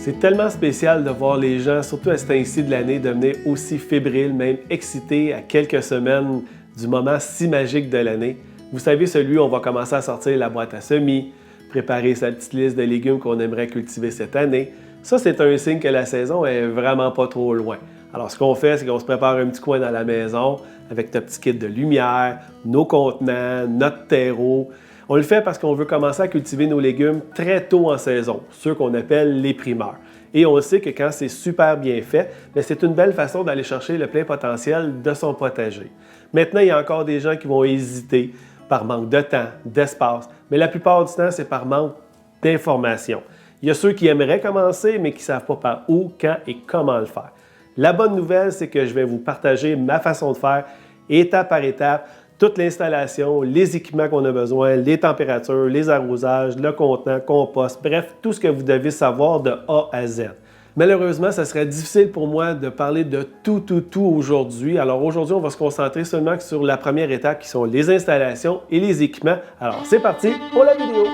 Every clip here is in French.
C'est tellement spécial de voir les gens, surtout à ce temps-ci de l'année, devenir aussi fébriles, même excités à quelques semaines du moment si magique de l'année. Vous savez, celui où on va commencer à sortir la boîte à semis, préparer sa petite liste de légumes qu'on aimerait cultiver cette année. Ça, c'est un signe que la saison est vraiment pas trop loin. Alors, ce qu'on fait, c'est qu'on se prépare un petit coin dans la maison avec notre petit kit de lumière, nos contenants, notre terreau. On le fait parce qu'on veut commencer à cultiver nos légumes très tôt en saison, ceux qu'on appelle les primeurs. Et on sait que quand c'est super bien fait, c'est une belle façon d'aller chercher le plein potentiel de son potager. Maintenant, il y a encore des gens qui vont hésiter par manque de temps, d'espace, mais la plupart du temps, c'est par manque d'information. Il y a ceux qui aimeraient commencer, mais qui ne savent pas par où, quand et comment le faire. La bonne nouvelle, c'est que je vais vous partager ma façon de faire, étape par étape, toute l'installation, les équipements qu'on a besoin, les températures, les arrosages, le contenant, compost, bref, tout ce que vous devez savoir de A à Z. Malheureusement, ça serait difficile pour moi de parler de tout aujourd'hui. Alors aujourd'hui, on va se concentrer seulement sur la première étape qui sont les installations et les équipements. Alors c'est parti pour la vidéo!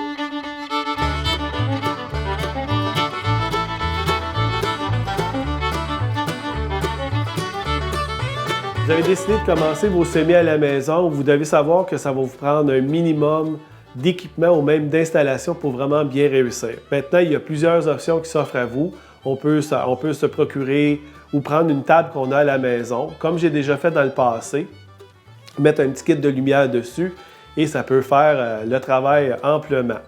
Vous avez décidé de commencer vos semis à la maison, vous devez savoir que ça va vous prendre un minimum d'équipement ou même d'installation pour vraiment bien réussir. Maintenant, il y a plusieurs options qui s'offrent à vous. On peut se procurer ou prendre une table qu'on a à la maison, comme j'ai déjà fait dans le passé, mettre un petit kit de lumière dessus et ça peut faire le travail amplement.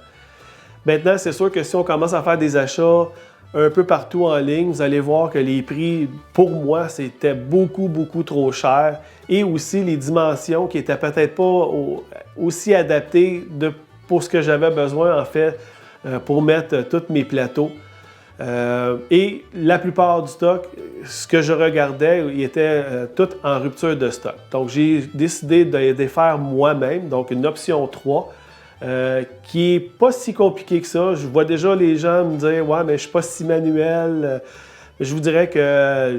Maintenant, c'est sûr que si on commence à faire des achats un peu partout en ligne, vous allez voir que les prix, pour moi, c'était beaucoup trop cher et aussi les dimensions qui n'étaient peut-être pas aussi adaptées pour ce que j'avais besoin, en fait, pour mettre tous mes plateaux. Et la plupart du stock, ce que je regardais, il était tout en rupture de stock. Donc, j'ai décidé de les faire moi-même, donc une option 3. Qui n'est pas si compliqué que ça. Je vois déjà les gens me dire « Ouais, mais je ne suis pas si manuel. » Je vous dirais que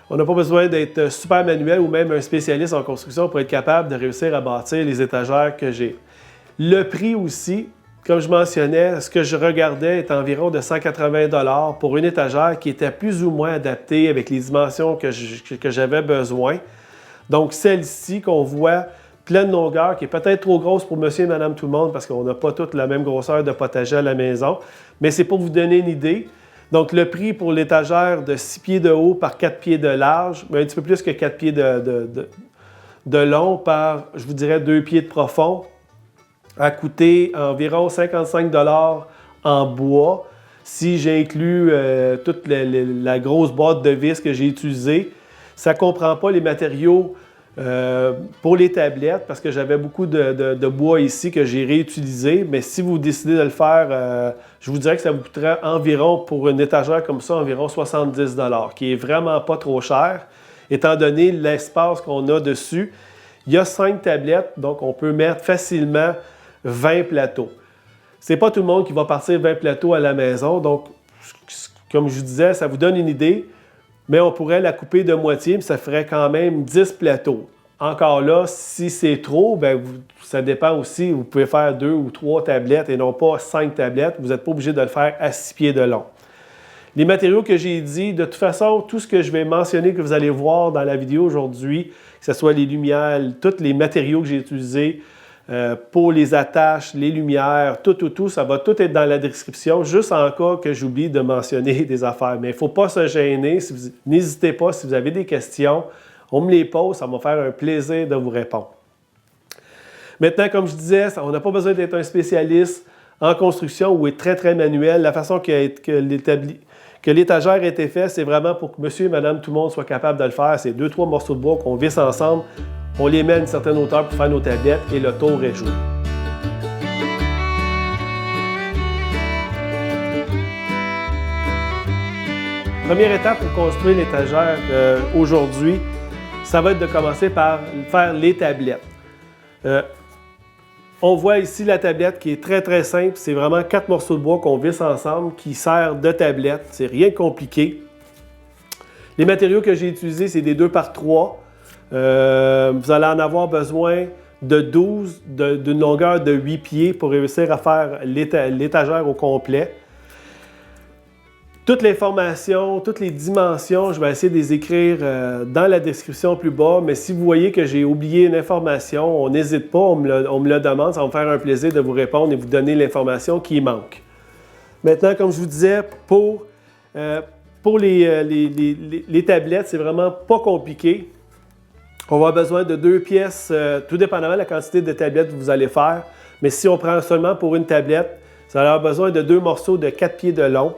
on n'a pas besoin d'être super manuel ou même un spécialiste en construction pour être capable de réussir à bâtir les étagères que j'ai. Le prix aussi, comme je mentionnais, ce que je regardais est environ de 180 $ pour une étagère qui était plus ou moins adaptée avec les dimensions que j'avais besoin. Donc celle-ci qu'on voit pleine longueur, qui est peut-être trop grosse pour monsieur et madame tout le monde parce qu'on n'a pas toute la même grosseur de potager à la maison, mais c'est pour vous donner une idée. Donc le prix pour l'étagère de 6 pieds de haut par 4 pieds de large, mais un petit peu plus que 4 pieds de long par, je vous dirais, 2 pieds de profond, a coûté environ 55 $ en bois. Si j'inclus toute la grosse boîte de vis que j'ai utilisée, ça ne comprend pas les matériaux pour les tablettes, parce que j'avais beaucoup de bois ici que j'ai réutilisé, mais si vous décidez de le faire, je vous dirais que ça vous coûterait environ, pour une étagère comme ça, environ 70 $, qui est vraiment pas trop cher, étant donné l'espace qu'on a dessus. Il y a 5 tablettes, donc on peut mettre facilement 20 plateaux. C'est pas tout le monde qui va partir 20 plateaux à la maison, donc comme je vous disais, ça vous donne une idée. Mais on pourrait la couper de moitié, puis ça ferait quand même 10 plateaux. Encore là, si c'est trop, ça dépend aussi. Vous pouvez faire 2 ou 3 tablettes et non pas 5 tablettes. Vous n'êtes pas obligé de le faire à 6 pieds de long. Les matériaux que j'ai dit, de toute façon, tout ce que je vais mentionner, que vous allez voir dans la vidéo aujourd'hui, que ce soit les lumières, tous les matériaux que j'ai utilisés, pour les attaches, les lumières, tout, ça va tout être dans la description, juste en cas que j'oublie de mentionner des affaires. Mais il ne faut pas se gêner, n'hésitez pas, si vous avez des questions, on me les pose, ça va me faire un plaisir de vous répondre. Maintenant, comme je disais, on n'a pas besoin d'être un spécialiste en construction ou être très manuel. La façon que l'étagère a été faite, c'est vraiment pour que monsieur et madame, tout le monde soit capable de le faire. C'est 2-3 morceaux de bois qu'on visse ensemble. On les met à une certaine hauteur pour faire nos tablettes et le tour est joué. Première étape pour construire l'étagère aujourd'hui, ça va être de commencer par faire les tablettes. On voit ici la tablette qui est très simple. C'est vraiment 4 morceaux de bois qu'on visse ensemble qui sert de tablette. C'est rien de compliqué. Les matériaux que j'ai utilisés, c'est des 2 par 3. Vous allez en avoir besoin de 12, d'une longueur de 8 pieds pour réussir à faire l'étagère au complet. Toute l'information, toutes les dimensions, je vais essayer de les écrire dans la description plus bas, mais si vous voyez que j'ai oublié une information, on n'hésite pas, on me le demande, ça va me faire un plaisir de vous répondre et vous donner l'information qui manque. Maintenant, comme je vous disais, pour les tablettes, c'est vraiment pas compliqué. On va avoir besoin de 2 pièces, tout dépendamment de la quantité de tablettes que vous allez faire, mais si on prend seulement pour une tablette, vous allez avoir besoin de 2 morceaux de 4 pieds de long.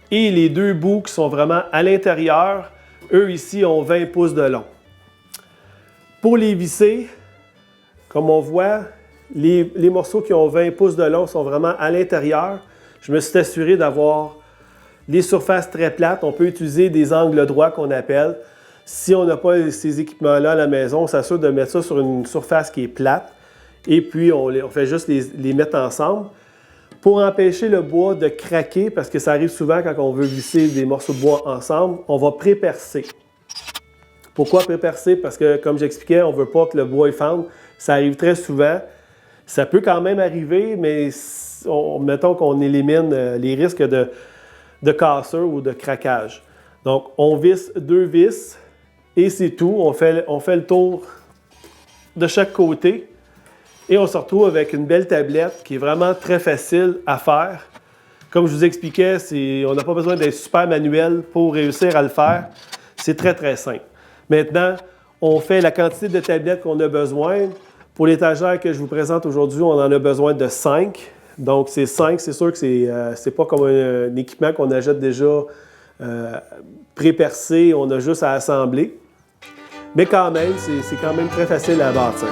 Et les 2 bouts qui sont vraiment à l'intérieur, eux ici ont 20 pouces de long. Pour les visser, comme on voit, les morceaux qui ont 20 pouces de long sont vraiment à l'intérieur. Je me suis assuré d'avoir les surfaces très plates. On peut utiliser des angles droits qu'on appelle. Si on n'a pas ces équipements-là à la maison, on s'assure de mettre ça sur une surface qui est plate. Et puis, on fait juste les mettre ensemble. Pour empêcher le bois de craquer, parce que ça arrive souvent quand on veut visser des morceaux de bois ensemble, on va pré-percer. Pourquoi pré-percer? Parce que, comme j'expliquais, on ne veut pas que le bois fende. Ça arrive très souvent. Ça peut quand même arriver, mais mettons qu'on élimine les risques de cassure ou de craquage. Donc, on visse 2 vis et c'est tout. On fait le tour de chaque côté. Et on se retrouve avec une belle tablette qui est vraiment très facile à faire. Comme je vous expliquais, on n'a pas besoin d'être super manuel pour réussir à le faire. C'est très, très simple. Maintenant, on fait la quantité de tablettes qu'on a besoin. Pour l'étagère que je vous présente aujourd'hui, on en a besoin de 5. Donc, c'est 5. C'est sûr que c'est pas comme un équipement qu'on achète déjà pré-percé. On a juste à assembler. Mais quand même, c'est quand même très facile à bâtir.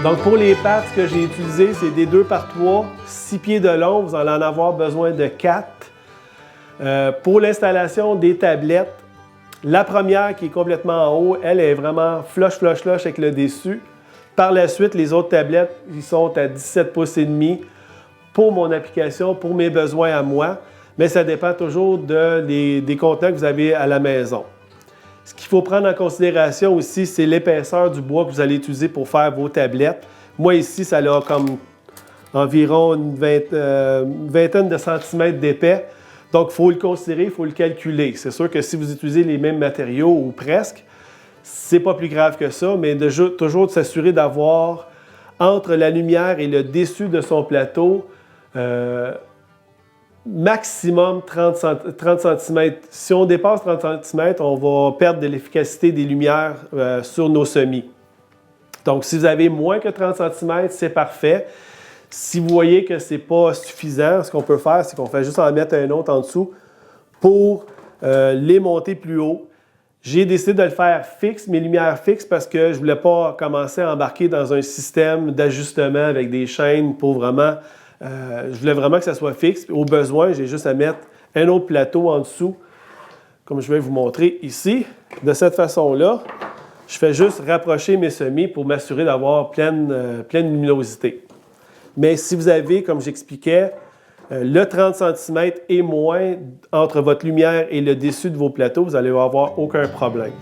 Donc, pour les pattes, ce que j'ai utilisé, c'est des 2 par 3, 6 pieds de long. Vous allez en avoir besoin de 4. Pour l'installation des tablettes, la première qui est complètement en haut, elle est vraiment flush avec le dessus. Par la suite, les autres tablettes, ils sont à 17 pouces et demi pour mon application, pour mes besoins à moi. Mais ça dépend toujours des contenants que vous avez à la maison. Ce qu'il faut prendre en considération aussi, c'est l'épaisseur du bois que vous allez utiliser pour faire vos tablettes. Moi ici, ça a comme environ une vingtaine de centimètres d'épais. Donc, il faut le considérer, il faut le calculer. C'est sûr que si vous utilisez les mêmes matériaux ou presque, c'est pas plus grave que ça, mais toujours de s'assurer d'avoir entre la lumière et le dessus de son plateau maximum 30 cm. Si on dépasse 30 cm, on va perdre de l'efficacité des lumières sur nos semis. Donc, si vous avez moins que 30 cm, c'est parfait. Si vous voyez que ce n'est pas suffisant, ce qu'on peut faire, c'est qu'on fait juste en mettre un autre en dessous pour les monter plus haut. J'ai décidé de le faire fixe, mes lumières fixes, parce que je ne voulais pas commencer à embarquer dans un système d'ajustement avec des chaînes pour vraiment... je voulais vraiment que ça soit fixe. Au besoin, j'ai juste à mettre un autre plateau en dessous, comme je vais vous montrer ici. De cette façon-là, je fais juste rapprocher mes semis pour m'assurer d'avoir pleine luminosité. Mais si vous avez, comme j'expliquais, le 30 cm et moins entre votre lumière et le dessus de vos plateaux, vous n'allez avoir aucun problème.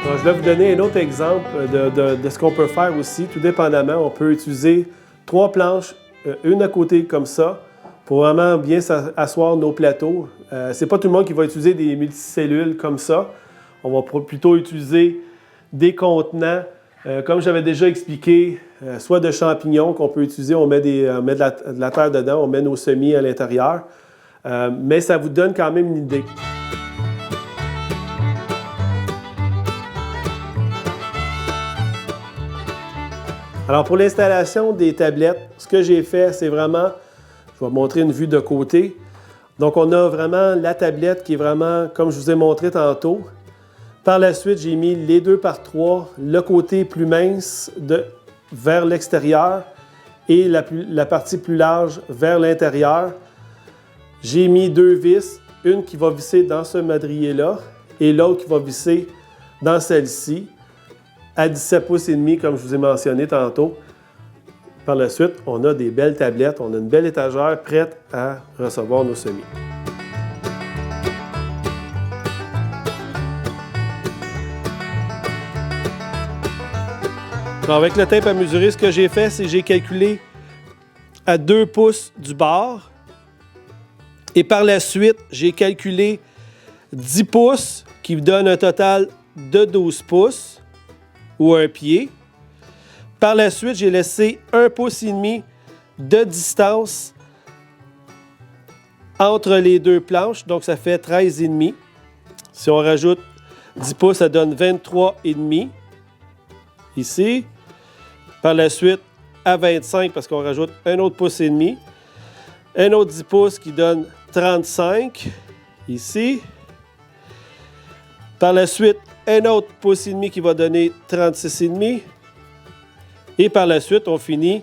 Donc, je vais vous donner un autre exemple de ce qu'on peut faire aussi. Tout dépendamment, on peut utiliser 3 planches, une à côté comme ça, pour vraiment bien asseoir nos plateaux. C'est pas tout le monde qui va utiliser des multicellules comme ça. On va plutôt utiliser des contenants, comme j'avais déjà expliqué, soit de champignons qu'on peut utiliser, on met de la terre dedans, on met nos semis à l'intérieur. Mais ça vous donne quand même une idée. Alors pour l'installation des tablettes, ce que j'ai fait, c'est vraiment, je vais vous montrer une vue de côté. Donc on a vraiment la tablette qui est vraiment, comme je vous ai montré tantôt. Par la suite, j'ai mis les 2 par 3, le côté plus mince vers l'extérieur et la partie plus large vers l'intérieur. J'ai mis 2 vis, une qui va visser dans ce madrier-là et l'autre qui va visser dans celle-ci, à 17 pouces et demi, comme je vous ai mentionné tantôt. Par la suite, on a des belles tablettes, on a une belle étagère prête à recevoir nos semis. Alors, avec le tape à mesurer, ce que j'ai fait, c'est que j'ai calculé à 2 pouces du bord. Et par la suite, j'ai calculé 10 pouces qui me donne un total de 12 pouces ou un pied. Par la suite, j'ai laissé 1,5 pouce de distance entre les deux planches, donc ça fait 13,5. Si on rajoute 10 pouces, ça donne 23,5 ici. Par la suite, à 25, parce qu'on rajoute un autre pouce et demi. Un autre 10 pouces qui donne 35 ici. Par la suite, un autre pouce et demi qui va donner 36,5. Et par la suite, on finit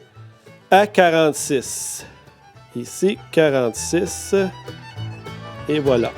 à 46. Ici, 46. Et voilà.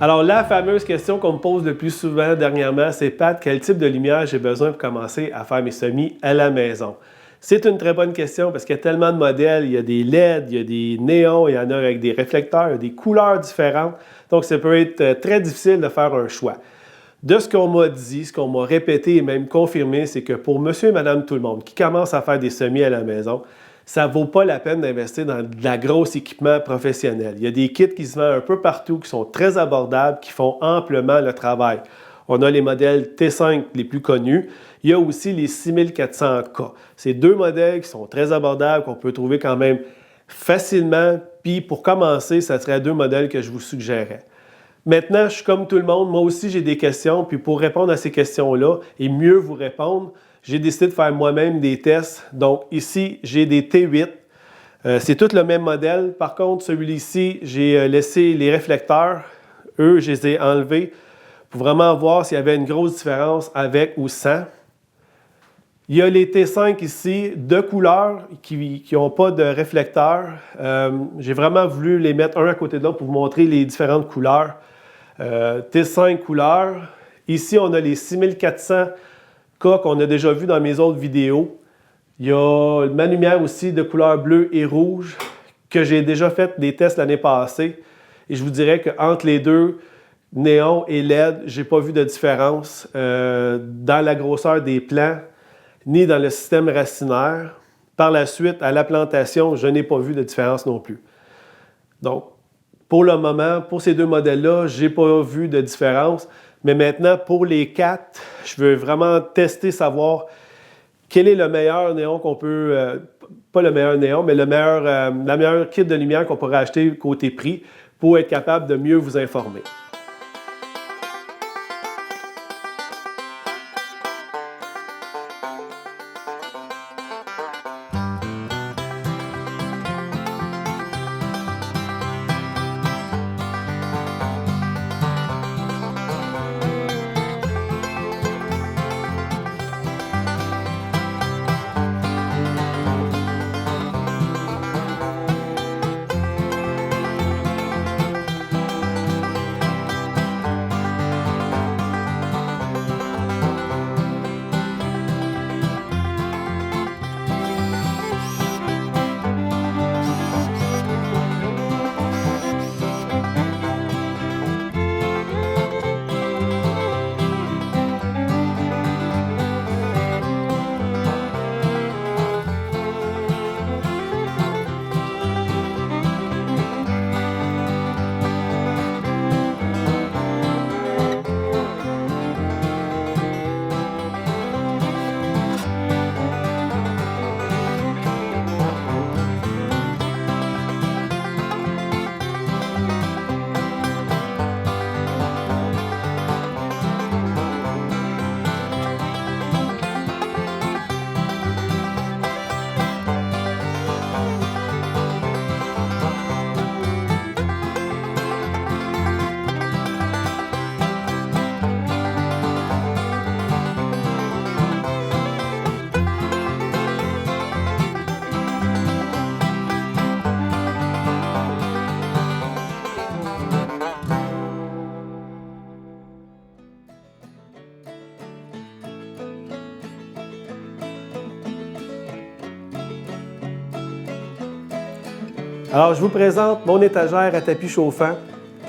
Alors, la fameuse question qu'on me pose le plus souvent dernièrement, c'est Pat, quel type de lumière j'ai besoin pour commencer à faire mes semis à la maison? C'est une très bonne question parce qu'il y a tellement de modèles. Il y a des LED, il y a des néons, il y en a avec des réflecteurs, il y a des couleurs différentes. Donc, ça peut être très difficile de faire un choix. De ce qu'on m'a dit, ce qu'on m'a répété et même confirmé, c'est que pour monsieur et madame tout le monde qui commence à faire des semis à la maison, ça ne vaut pas la peine d'investir dans de la grosse équipement professionnel. Il y a des kits qui se vendent un peu partout, qui sont très abordables, qui font amplement le travail. On a les modèles T5 les plus connus. Il y a aussi les 6400K. C'est deux modèles qui sont très abordables, qu'on peut trouver quand même facilement. Puis pour commencer, ça serait deux modèles que je vous suggérerais. Maintenant, je suis comme tout le monde. Moi aussi, j'ai des questions. Puis pour répondre à ces questions-là et mieux vous répondre, j'ai décidé de faire moi-même des tests. Donc ici, j'ai des T8. C'est tout le même modèle. Par contre, celui-ci, j'ai laissé les réflecteurs. Eux, je les ai enlevés pour vraiment voir s'il y avait une grosse différence avec ou sans. Il y a les T5 ici, de couleur, qui n'ont pas de réflecteur. J'ai vraiment voulu les mettre un à côté de l'autre pour vous montrer les différentes couleurs. T5 couleurs. Ici, on a les 6400K qu'on a déjà vu dans mes autres vidéos. Il y a ma lumière aussi de couleur bleue et rouge que j'ai déjà fait des tests l'année passée. Et je vous dirais qu'entre les deux, néon et LED, je n'ai pas vu de différence dans la grosseur des plants ni dans le système racinaire. Par la suite, à la plantation, je n'ai pas vu de différence non plus. Donc, pour le moment, pour ces deux modèles-là, je n'ai pas vu de différence. Mais maintenant, pour les quatre, je veux vraiment tester, savoir quel est le meilleur néon qu'on peut... pas le meilleur néon, mais la meilleure kit de lumière qu'on pourrait acheter côté prix pour être capable de mieux vous informer. Alors, je vous présente mon étagère à tapis chauffant.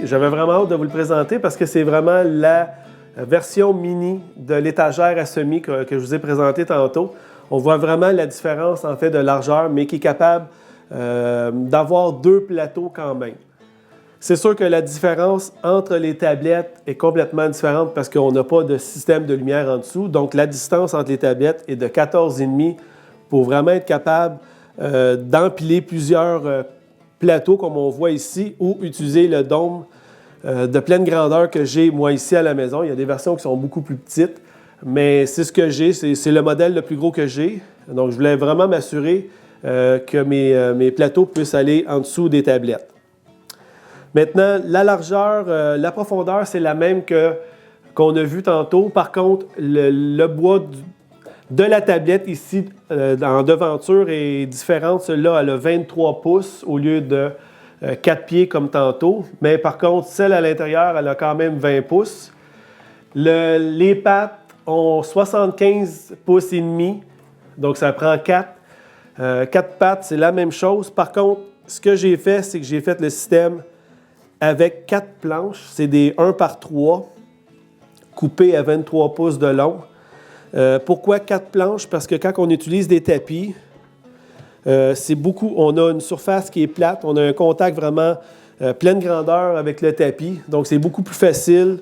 J'avais vraiment hâte de vous le présenter parce que c'est vraiment la version mini de l'étagère à semis que je vous ai présenté tantôt. On voit vraiment la différence en fait de largeur, mais qui est capable d'avoir 2 plateaux quand même. C'est sûr que la différence entre les tablettes est complètement différente parce qu'on n'a pas de système de lumière en dessous. Donc, la distance entre les tablettes est de 14,5 pour vraiment être capable d'empiler plusieurs plateaux comme on voit ici ou utiliser le dôme de pleine grandeur que j'ai moi ici à la maison. Il y a des versions qui sont beaucoup plus petites, mais c'est ce que j'ai. C'est le modèle le plus gros que j'ai. Donc, je voulais vraiment m'assurer que mes plateaux puissent aller en dessous des tablettes. Maintenant, la largeur, la profondeur, c'est la même qu'on a vu tantôt. Par contre, le bois de la tablette ici, en devanture, est différent. Celle-là, elle a 23 pouces au lieu de 4 pieds comme tantôt. Mais par contre, celle à l'intérieur, elle a quand même 20 pouces. Les pattes ont 75 pouces et demi. Donc, ça prend 4. 4 pattes, c'est la même chose. Par contre, ce que j'ai fait, c'est que j'ai fait le système avec 4 planches. C'est des 1 par 3 coupées à 23 pouces de long. Pourquoi 4 planches? Parce que quand on utilise des tapis, c'est beaucoup. On a une surface qui est plate. On a un contact vraiment pleine grandeur avec le tapis. Donc, c'est beaucoup plus facile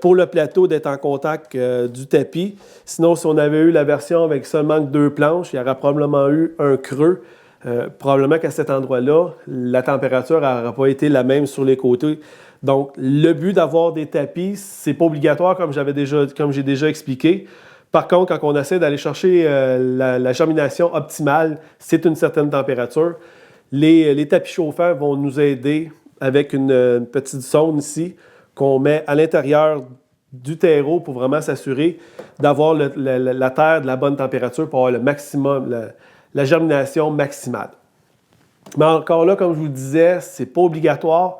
pour le plateau d'être en contact du tapis. Sinon, si on avait eu la version avec seulement 2 planches, il y aurait probablement eu un creux. Probablement qu'à cet endroit-là, la température n'aurait pas été la même sur les côtés. Donc, le but d'avoir des tapis, c'est pas obligatoire comme j'ai déjà expliqué. Par contre, quand on essaie d'aller chercher la germination optimale, c'est une certaine température. Les tapis chauffants vont nous aider avec une petite sonde ici qu'on met à l'intérieur du terreau pour vraiment s'assurer d'avoir la terre de la bonne température pour avoir le maximum, la germination maximale. Mais encore là, comme je vous le disais, ce n'est pas obligatoire.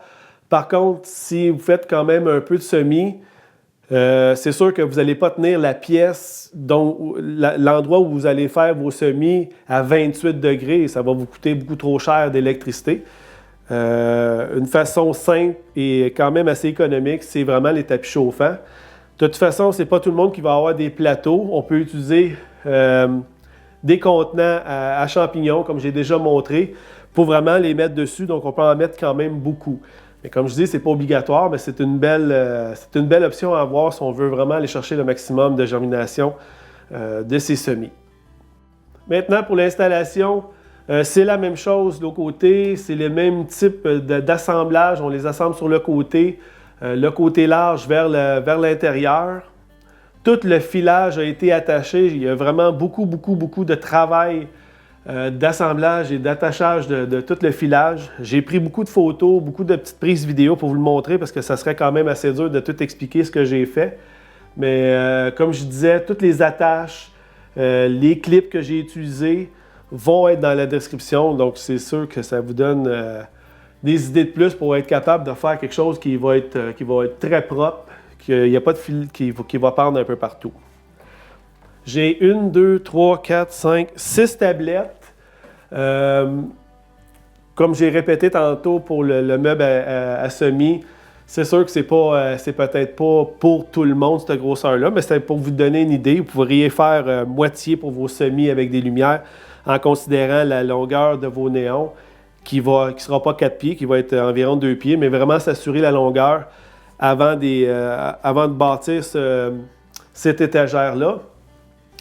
Par contre, si vous faites quand même un peu de semis, c'est sûr que vous n'allez pas tenir la pièce, l'endroit où vous allez faire vos semis à 28 degrés. Ça va vous coûter beaucoup trop cher d'électricité. Une façon simple et quand même assez économique, c'est vraiment les tapis chauffants. De toute façon, ce n'est pas tout le monde qui va avoir des plateaux. On peut utiliser des contenants à champignons, comme j'ai déjà montré, pour vraiment les mettre dessus. Donc, on peut en mettre quand même beaucoup. Mais comme je dis, ce n'est pas obligatoire, mais c'est une belle option à avoir si on veut vraiment aller chercher le maximum de germination de ces semis. Maintenant, pour l'installation, c'est la même chose de l'autre côté. C'est le même type d'assemblage. On les assemble sur le côté large vers l'intérieur. Tout le filage a été attaché. Il y a vraiment beaucoup de travail d'assemblage et d'attachage de tout le filage. J'ai pris beaucoup de photos, beaucoup de petites prises vidéo pour vous le montrer parce que ça serait quand même assez dur de tout expliquer ce que j'ai fait. Mais comme je disais, toutes les attaches, les clips que j'ai utilisés vont être dans la description. Donc, c'est sûr que ça vous donne des idées de plus pour être capable de faire quelque chose qui va être très propre, qu'il n'y a pas de fil qui va pendre un peu partout. J'ai 1, 2, 3, 4, 5, 6 tablettes. Comme j'ai répété tantôt pour le meuble à semis, c'est sûr que c'est peut-être pas pour tout le monde cette grosseur-là, mais c'est pour vous donner une idée. Vous pourriez faire moitié pour vos semis avec des lumières en considérant la longueur de vos néons qui ne sera pas 4 pieds, qui va être environ 2 pieds, mais vraiment s'assurer la longueur avant de bâtir cette étagère-là.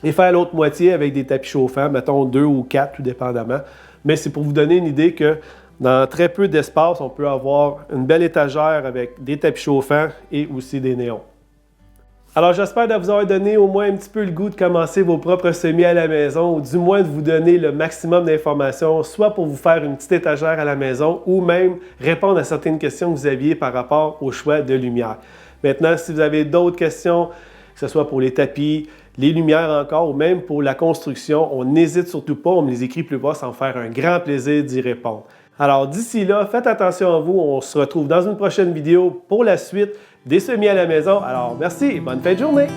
Et faire l'autre moitié avec des tapis chauffants, mettons 2 ou 4, tout dépendamment. Mais c'est pour vous donner une idée que dans très peu d'espace, on peut avoir une belle étagère avec des tapis chauffants et aussi des néons. Alors j'espère de vous avoir donné au moins un petit peu le goût de commencer vos propres semis à la maison ou du moins de vous donner le maximum d'informations, soit pour vous faire une petite étagère à la maison ou même répondre à certaines questions que vous aviez par rapport au choix de lumière. Maintenant, si vous avez d'autres questions, que ce soit pour les tapis, les lumières encore ou même pour la construction, on n'hésite surtout pas, on me les écrit plus bas, ça va me faire un grand plaisir d'y répondre. Alors d'ici là, faites attention à vous, on se retrouve dans une prochaine vidéo pour la suite des semis à la maison. Alors merci et bonne fin de journée!